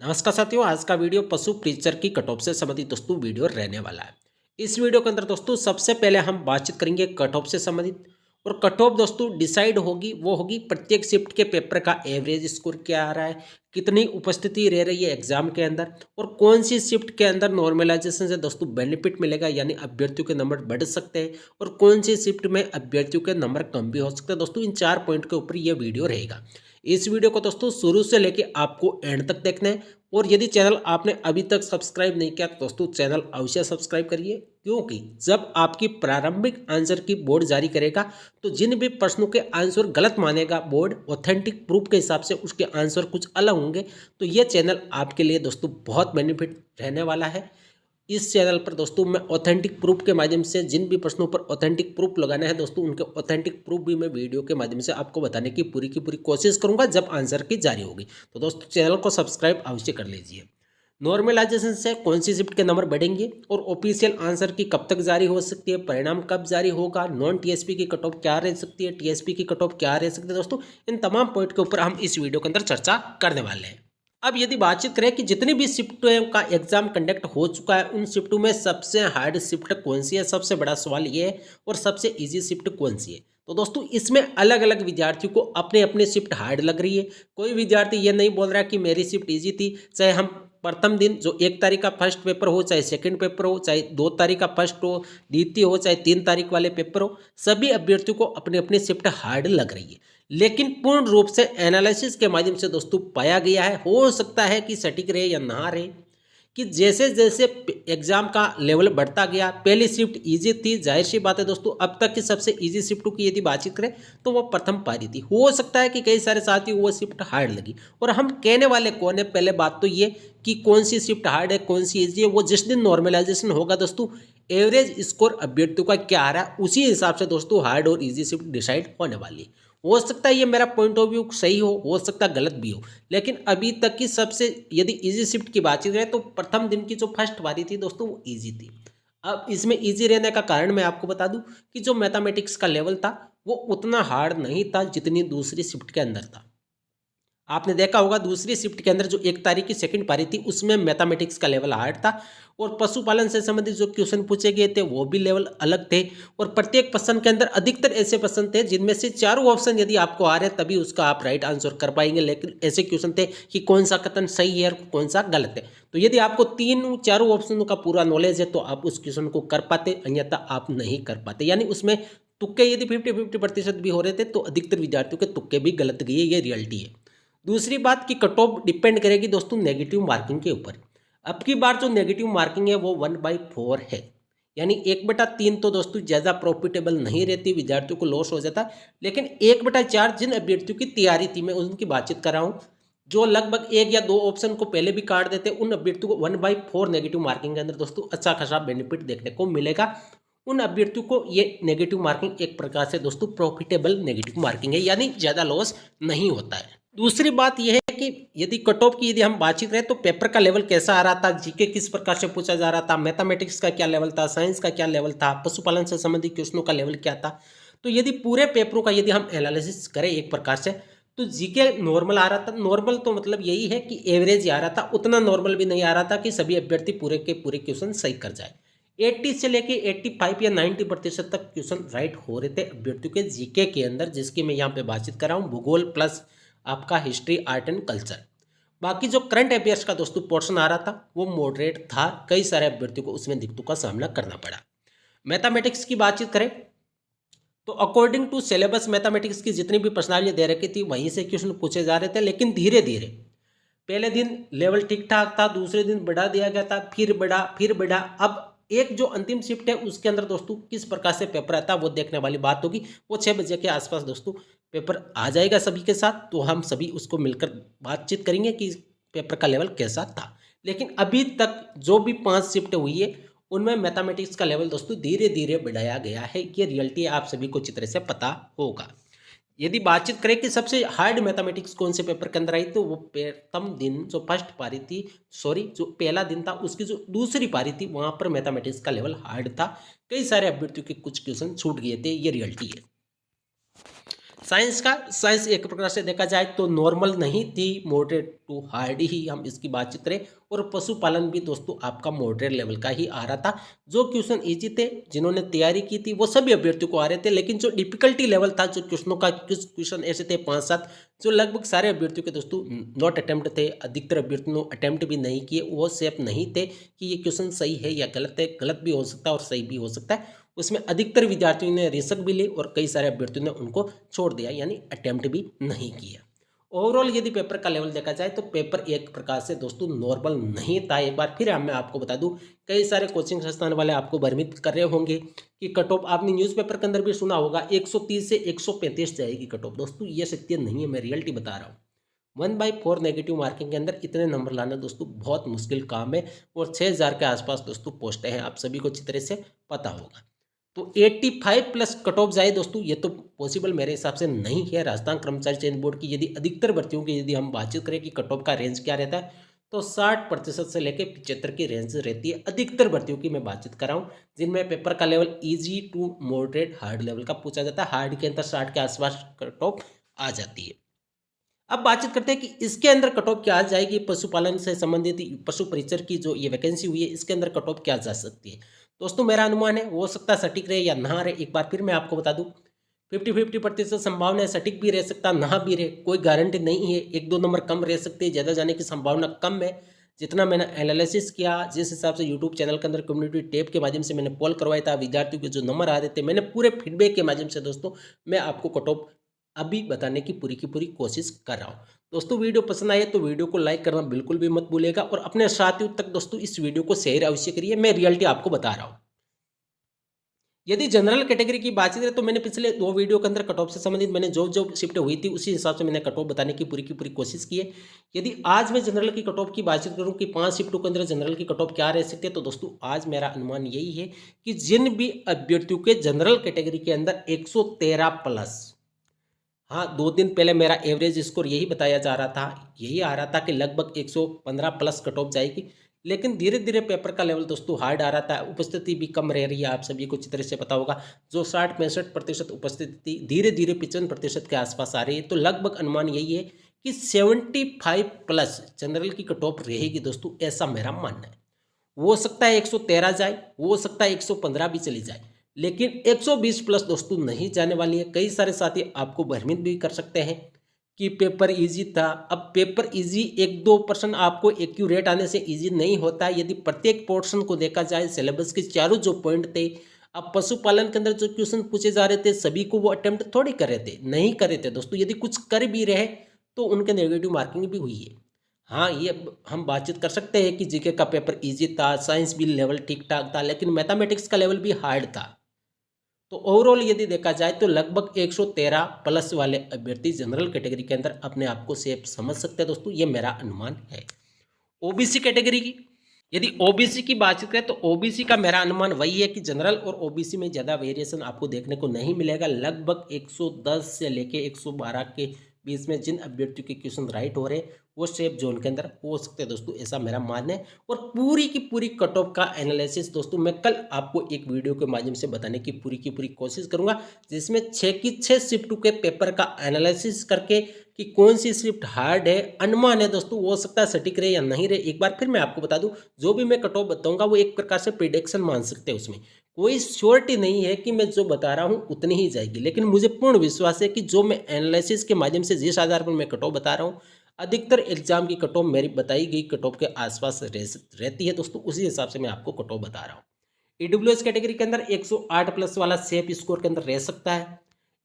नमस्कार साथियों, आज का वीडियो पशु प्रीचर की कट ऑफ से संबंधित दोस्तों वीडियो रहने वाला है। इस वीडियो के अंदर दोस्तों सबसे पहले हम बातचीत करेंगे कट ऑफ से संबंधित। और कट ऑफ दोस्तों डिसाइड होगी वो होगी प्रत्येक शिफ्ट के पेपर का एवरेज स्कोर क्या आ रहा है, कितनी उपस्थिति रह रही है एग्जाम के अंदर, और कौन सी शिफ्ट के अंदर नॉर्मलाइजेशन से दोस्तों बेनिफिट मिलेगा यानी अभ्यर्थियों के नंबर बढ़ सकते हैं, और कौन सी शिफ्ट में अभ्यर्थियों के नंबर कम भी हो सकते हैं। दोस्तों इन 4 पॉइंट के ऊपर यह वीडियो रहेगा। इस वीडियो को दोस्तों शुरू से लेके आपको एंड तक देखना है। और यदि चैनल आपने अभी तक सब्सक्राइब नहीं किया तो दोस्तों चैनल अवश्य सब्सक्राइब करिए, क्योंकि जब आपकी प्रारंभिक आंसर की बोर्ड जारी करेगा तो जिन भी प्रश्नों के आंसर गलत मानेगा बोर्ड ऑथेंटिक प्रूफ के हिसाब से उसके आंसर कुछ अलग होंगे, तो ये चैनल आपके लिए दोस्तों बहुत बेनिफिट रहने वाला है। इस चैनल पर दोस्तों मैं ऑथेंटिक प्रूफ के माध्यम से जिन भी प्रश्नों पर ऑथेंटिक प्रूफ लगाना है दोस्तों उनके ऑथेंटिक प्रूफ भी मैं वीडियो के माध्यम से आपको बताने की पूरी कोशिश करूंगा जब आंसर की जारी होगी। तो दोस्तों चैनल को सब्सक्राइब अवश्य कर लीजिए। नॉर्मलाइजेशन से कौन सी शिफ्ट के नंबर बढ़ेंगे और ऑफिशियल आंसर की कब तक जारी हो सकती है, परिणाम कब जारी होगा, नॉन टीएसपी की कट ऑफ क्या रह सकती है, टीएसपी की कट ऑफ क्या रह सकती है, दोस्तों इन तमाम पॉइंट के ऊपर हम इस वीडियो के अंदर चर्चा करने वाले हैं। अब यदि बातचीत करें कि जितनी भी शिफ्टों का एग्जाम कंडक्ट हो चुका है उन शिफ्टों में सबसे हार्ड शिफ्ट कौन सी है, सबसे बड़ा सवाल ये है, और सबसे इजी शिफ्ट कौन सी है। तो दोस्तों इसमें अलग अलग विद्यार्थियों को अपने अपने शिफ्ट हार्ड लग रही है। कोई विद्यार्थी ये नहीं बोल रहा कि मेरी शिफ्ट इजी थी। चाहे हम प्रथम दिन जो 1 तारीख का फर्स्ट पेपर हो, चाहे सेकंड पेपर हो, चाहे 2 तारीख का फर्स्ट हो, द्वितीय हो, चाहे 3 तारीख वाले पेपर हो, सभी अभ्यर्थियों को अपने अपने शिफ्ट हार्ड लग रही है। लेकिन पूर्ण रूप से एनालिसिस के माध्यम से दोस्तों पाया गया है, हो सकता है कि सटीक रहे या ना रहे, कि जैसे जैसे एग्जाम का लेवल बढ़ता गया, पहली शिफ्ट इजी थी, जाहिर सी बात है दोस्तों अब तक की सबसे इजी शिफ्टों की यदि बातचीत करें तो वो प्रथम पारी थी। हो सकता है कि कई सारे साथी वो शिफ्ट हार्ड लगी, और हम कहने वाले कौन है, पहले बात तो ये कि कौन सी शिफ्ट हार्ड है कौन सी इजी है, वो जिस दिन नॉर्मलाइजेशन होगा दोस्तों एवरेज स्कोर अभ्यर्थियों का क्या आ रहा है उसी हिसाब से दोस्तों हार्ड और इजी शिफ्ट डिसाइड होने वाली है। हो सकता है ये मेरा पॉइंट ऑफ व्यू सही हो सकता है गलत भी हो, लेकिन अभी तक की सबसे यदि इजी शिफ्ट की बातचीत करें तो प्रथम दिन की जो फर्स्ट बारी थी दोस्तों वो इजी थी। अब इसमें इजी रहने का कारण मैं आपको बता दूं कि जो मैथमेटिक्स का लेवल था वो उतना हार्ड नहीं था जितनी दूसरी शिफ्ट के अंदर था। आपने देखा होगा दूसरी शिफ्ट के अंदर जो 1 तारीख की सेकंड पारी थी उसमें मैथमेटिक्स का लेवल हार्ड था, और पशुपालन से संबंधित जो क्वेश्चन पूछे गए थे वो भी लेवल अलग थे। और प्रत्येक प्रश्न के अंदर अधिकतर ऐसे प्रश्न थे जिनमें से चारों ऑप्शन यदि आपको आ रहे तभी उसका आप राइट आंसर कर पाएंगे, लेकिन ऐसे क्वेश्चन थे कि कौन सा कथन सही है और कौन सा गलत है। तो यदि आपको चारों ऑप्शनों का पूरा नॉलेज है तो आप उस क्वेश्चन को कर पाते, अन्यथा आप नहीं कर पाते। यानी उसमें तुक्के यदि 50-50% भी हो रहे थे तो अधिकतर विद्यार्थियों के तुक्के भी गलत गए, ये रियलिटी है। दूसरी बात कि कट ऑफ डिपेंड करेगी दोस्तों नेगेटिव मार्किंग के ऊपर। अब की बार जो नेगेटिव मार्किंग है वो 1/4 है, यानी 1/3 तो दोस्तों ज़्यादा प्रॉफिटेबल नहीं रहती, विद्यार्थियों को लॉस हो जाता है। लेकिन 1/4 जिन अभ्यर्थियों की तैयारी थी मैं उनकी बातचीत कर रहा हूँ, जो लगभग 1 या 2 ऑप्शन को पहले भी काट देते, उन अभ्यर्थियों को 1/4 नेगेटिव मार्किंग के अंदर दोस्तों अच्छा खासा बेनिफिट देखने को मिलेगा। उन अभ्यर्थियों को ये नेगेटिव मार्किंग एक प्रकार से दोस्तों प्रॉफिटेबल नेगेटिव मार्किंग है, यानी ज़्यादा लॉस नहीं होता है। दूसरी बात यह है कि यदि कट ऑफ की यदि हम बातचीत करें तो पेपर का लेवल कैसा आ रहा था, जीके किस प्रकार से पूछा जा रहा था, मैथमेटिक्स का क्या लेवल था, साइंस का क्या लेवल था, पशुपालन से संबंधित क्वेश्चनों का लेवल क्या था। तो यदि पूरे पेपरों का यदि हम एनालिसिस करें एक प्रकार से तो जीके नॉर्मल आ रहा था। नॉर्मल तो मतलब यही है कि एवरेज आ रहा था, उतना नॉर्मल भी नहीं आ रहा था कि सभी अभ्यर्थी पूरे के पूरे क्वेश्चन सही कर जाए। 80 से लेके 85 या 90% तक क्वेश्चन राइट हो रहे थे अभ्यर्थियों के जीके के अंदर, जिसकी मैं यहाँ पे बातचीत कर रहा हूँ, भूगोल प्लस आपका हिस्ट्री आर्ट एंड कल्चर। बाकी जो करंट अफेयर्स का दोस्तों पोर्शन आ रहा था वो मॉडरेट था, कई सारे अभ्यर्थियों को उसमें दिक्कतों का सामना करना पड़ा। मैथमेटिक्स की बातचीत करें तो अकॉर्डिंग टू सिलेबस मैथमेटिक्स की जितनी भी प्रश्नावली दे रखी थी वहीं से क्वेश्चन पूछे जा रहे थे, लेकिन धीरे धीरे पहले दिन लेवल ठीक ठाक था, दूसरे दिन बढ़ा दिया गया था, फिर बढ़ा। अब एक जो अंतिम शिफ्ट है उसके अंदर दोस्तों किस प्रकार से पेपर आता है वो देखने वाली बात होगी। वो 6 बजे के आसपास दोस्तों पेपर आ जाएगा सभी के साथ, तो हम सभी उसको मिलकर बातचीत करेंगे कि पेपर का लेवल कैसा था। लेकिन अभी तक जो भी 5 शिफ्ट हुई है उनमें मैथमेटिक्स का लेवल दोस्तों धीरे धीरे बढ़ाया गया है, ये रियलिटी आप सभी को अच्छी तरह से पता होगा। यदि बातचीत करें कि सबसे हार्ड मैथमेटिक्स कौन से पेपर के अंदर आई तो वो प्रथम दिन जो फर्स्ट पारी थी, सॉरी जो पहला दिन था उसकी जो दूसरी पारी थी वहां पर मैथमेटिक्स का लेवल हार्ड था। कई सारे अभ्यर्थियों के कुछ क्वेश्चन छूट गए थे, ये रियलिटी है। साइंस एक प्रकार से देखा जाए तो नॉर्मल नहीं थी, मॉडरेट टू हार्ड ही हम इसकी बातचीत करें। और पशुपालन भी दोस्तों आपका मॉडरेट लेवल का ही आ रहा था। जो क्वेश्चन इजी थे, जिन्होंने तैयारी की थी वो सभी अभ्यर्थियों को आ रहे थे, लेकिन जो डिफिकल्टी लेवल था, जो क्वेश्चनों का कुछ क्वेश्चन ऐसे थे 5-7 जो लगभग सारे अभ्यर्थियों के दोस्तों नॉट अटेम्प्ट थे, अधिकतर अभ्यर्थियों ने अटेम्प्ट भी नहीं किए, वो सेफ नहीं थे कि ये क्वेश्चन सही है या गलत है। गलत भी हो सकता है और सही भी हो सकता है। उसमें अधिकतर विद्यार्थियों ने रिस्क भी ली और कई सारे अभ्यर्थियों ने उनको छोड़ दिया, यानी अटेम्प्ट भी नहीं किया। ओवरऑल यदि पेपर का लेवल देखा जाए तो पेपर एक प्रकार से दोस्तों नॉर्मल नहीं था। एक बार फिर मैं आपको बता दूं, कई सारे कोचिंग संस्थान वाले आपको भ्रमित कर रहे होंगे कि कट ऑफ, आपने न्यूज़पेपर के अंदर भी सुना होगा 130 से 135 जाएगी कट ऑफ। दोस्तों ये सत्य नहीं है, मैं रियलिटी बता रहा हूँ। 1/4 नेगेटिव मार्किंग के अंदर इतने नंबर लाना दोस्तों बहुत मुश्किल काम है। और 6000 के आसपास दोस्तों पोस्टें हैं, आप सभी को अच्छी तरह से पता होगा। तो 85 प्लस कट ऑफ जाए दोस्तों, ये तो पॉसिबल मेरे हिसाब से नहीं है। राजस्थान कर्मचारी चयन बोर्ड की यदि अधिकतर भर्तियों की यदि हम बातचीत करें कि कट ऑफ का रेंज क्या रहता है, तो 60% से लेकर 75 की रेंज रहती है। अधिकतर भर्तियों की मैं बातचीत कर रहा हूँ, जिनमें पेपर का level easy to moderate hard level का पूछा जाता है। हार्ड के अंदर 60 के आसपास कट ऑफ आ जाती है। अब बातचीत करते हैं कि इसके अंदर कट ऑफ क्या आ जाएगी। पशुपालन से संबंधित पशु परिचर की जो ये वैकेंसी हुई है, इसके अंदर कट ऑफ क्या जा सकती है। दोस्तों मेरा अनुमान है, हो सकता है सटीक रहे या ना रहे। एक बार फिर मैं आपको बता दूं, 50-50% संभावना है, सटीक भी रह सकता ना भी रहे, कोई गारंटी नहीं है। 1-2 नंबर कम रह सकते हैं, ज़्यादा जाने की संभावना कम है। जितना मैंने एनालिसिस किया, जिस हिसाब से यूट्यूब चैनल के अंदर कम्युनिटी टैब के माध्यम से मैंने पोल करवाया था, विद्यार्थियों के जो नंबर आ रहे थे, मैंने पूरे फीडबैक के माध्यम से दोस्तों मैं आपको कट ऑफ अभी बताने की पूरी कोशिश कर रहा हूँ। दोस्तों वीडियो पसंद आए तो वीडियो को लाइक करना बिल्कुल भी मत भूलिएगा और अपने साथियों तक दोस्तों इस वीडियो को शेयर अवश्य करिए। मैं रियलिटी आपको बता रहा हूँ। यदि जनरल कैटेगरी की बातचीत करें तो मैंने पिछले 2 वीडियो के अंदर कट ऑफ से संबंधित मैंने जो शिफ्ट हुई थी उसी हिसाब से मैंने कट ऑफ बताने की पूरी कोशिश की है। यदि आज मैं जनरल की कट ऑफ की बातचीत करूं कि 5 शिफ्टों के अंदर जनरल की कट ऑफ क्या रह सकती है, तो दोस्तों आज मेरा अनुमान यही है कि जिन भी अभ्यर्थियों के जनरल कैटेगरी के अंदर 113 प्लस, हाँ 2 दिन पहले मेरा एवरेज स्कोर यही बताया जा रहा था, यही आ रहा था कि लगभग 115 प्लस कट ऑफ जाएगी। लेकिन धीरे धीरे पेपर का लेवल दोस्तों हार्ड आ रहा था, उपस्थिति भी कम रह रही है, आप सभी को अच्छी तरह से पता होगा। जो 60-65% उपस्थिति थी, धीरे धीरे 55% के आसपास आ रही है। तो लगभग अनुमान यही है कि 75 प्लस जनरल की कट ऑफ रहेगी दोस्तों, ऐसा मेरा मानना है। हो सकता है 113 जाए, हो सकता है 115 भी चली जाए, लेकिन 120 प्लस दोस्तों नहीं जाने वाली है। कई सारे साथी आपको भ्रमित भी कर सकते हैं कि पेपर इजी था। अब पेपर इजी 1-2% आपको एक्यूरेट आने से इजी नहीं होता है। यदि प्रत्येक पोर्शन को देखा जाए, सिलेबस के चारों जो पॉइंट थे, अब पशुपालन के अंदर जो क्वेश्चन पूछे जा रहे थे सभी को वो अटेम्प्ट थोड़ी कर रहे थे, नहीं कर रहे थे दोस्तों। यदि कुछ कर भी रहे तो उनके नेगेटिव मार्किंग भी हुई है। हाँ, ये हम बातचीत कर सकते हैं कि जीके का पेपर इजी था, साइंस भी लेवल ठीक ठाक था, लेकिन मैथमेटिक्स का लेवल भी हार्ड था। तो ओवरऑल यदि देखा जाए तो लगभग 113 प्लस वाले अभ्यर्थी जनरल कैटेगरी के अंदर अपने आप को सेफ समझ सकते हैं दोस्तों, ये मेरा अनुमान है। ओबीसी कैटेगरी की यदि ओबीसी की बातचीत करें तो ओबीसी का मेरा अनुमान वही है कि जनरल और ओबीसी में ज़्यादा वेरिएशन आपको देखने को नहीं मिलेगा। लगभग 110 से लेके 112 के बीच में जिन अभ्यर्थियों के क्वेश्चन राइट हो रहे हैं वो सेफ जोन के अंदर हो सकते हैं दोस्तों, ऐसा मेरा मानना है। और पूरी की पूरी कट ऑफ का एनालिसिस दोस्तों मैं कल आपको एक वीडियो के माध्यम से बताने की पूरी कोशिश करूंगा, जिसमें 6 की 6 शिफ्ट के पेपर का एनालिसिस करके कि कौन सी शिफ्ट हार्ड है, अनुमान है दोस्तों, हो सकता है सटीक रहे या नहीं रहे। एक बार फिर मैं आपको बता दूं, जो भी मैं कट ऑफ बताऊंगा वो एक प्रकार से प्रिडिक्शन मान सकते हैं, उसमें कोई श्योरिटी नहीं है कि मैं जो बता रहा हूं उतनी ही जाएगी। लेकिन मुझे पूर्ण विश्वास है कि जो मैं एनालिसिस के माध्यम से जिस आधार पर मैं कट ऑफ बता रहा हूँ, अधिकतर एग्जाम की कट ऑफ मेरी बताई गई कट ऑफ के आसपास रहती है दोस्तों, उसी हिसाब से मैं आपको कट ऑफ बता रहा हूँ। ईडब्ल्यूएस कैटेगरी के अंदर 108 प्लस वाला सेफ स्कोर के अंदर रह सकता है।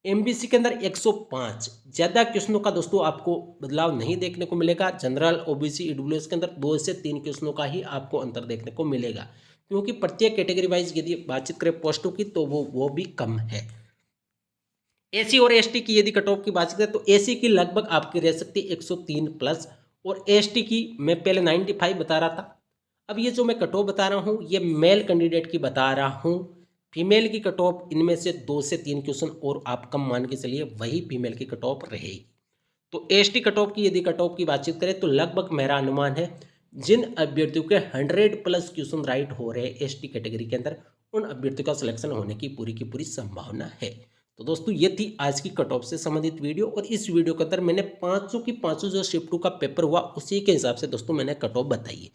एमबीसी के अंदर 105, ज़्यादा क्वेश्चनों का दोस्तों आपको बदलाव नहीं देखने को मिलेगा। जनरल ओबीसी ईडब्ल्यूएस के अंदर 2 से 3 क्वेश्चनों का ही आपको अंतर देखने को मिलेगा, क्योंकि प्रत्येक कैटेगरी वाइज यदि बातचीत करें पोस्टों की तो वो भी कम है। एसी और एसटी की यदि कट ऑफ की बात करें तो एसी की लगभग आपकी रह सकती है 103 प्लस, और एसटी की मैं पहले 95 बता रहा था। अब ये जो मैं कट ऑफ बता रहा हूँ ये मेल कैंडिडेट की बता रहा हूँ। फीमेल की कट ऑफ इनमें से 2 से 3 क्वेश्चन और आप कम मान के चलिए, वही फीमेल की कट ऑफ रहेगी। तो एसटी कट ऑफ की यदि कट ऑफ की बातचीत करें तो लगभग मेरा अनुमान है जिन अभ्यर्थियों के 100 प्लस क्वेश्चन राइट हो रहे हैं एसटी कैटेगरी के अंदर, उन अभ्यर्थियों का सिलेक्शन होने की पूरी संभावना है। तो दोस्तों ये थी आज की कट ऑफ से संबंधित वीडियो, और इस वीडियो के अंदर मैंने 500 की 500 जो शिफ्ट 2 का पेपर हुआ उसी के हिसाब से दोस्तों मैंने कट ऑफ बताई है।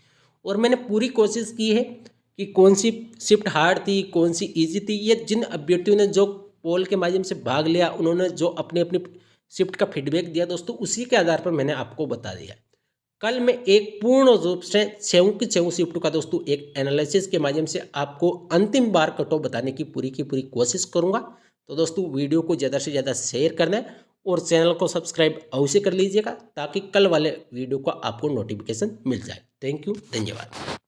और मैंने पूरी कोशिश की है कि कौन सी शिफ्ट हार्ड थी, कौन सी ईजी थी। ये जिन अभ्यर्थियों ने जो पोल के माध्यम से भाग लिया, उन्होंने जो अपने अपनी शिफ्ट का फीडबैक दिया दोस्तों, उसी के आधार पर मैंने आपको बता दिया। कल मैं एक पूर्ण रूप से 6 की 6 शिफ्ट का दोस्तों एक एनालिसिस के माध्यम से आपको अंतिम बार कट ऑफ बताने की पूरी कोशिश करूंगा। तो दोस्तों वीडियो को ज़्यादा से ज़्यादा शेयर करना है और चैनल को सब्सक्राइब अवश्य कर लीजिएगा, ताकि कल वाले वीडियो का आपको नोटिफिकेशन मिल जाए। थैंक यू, धन्यवाद।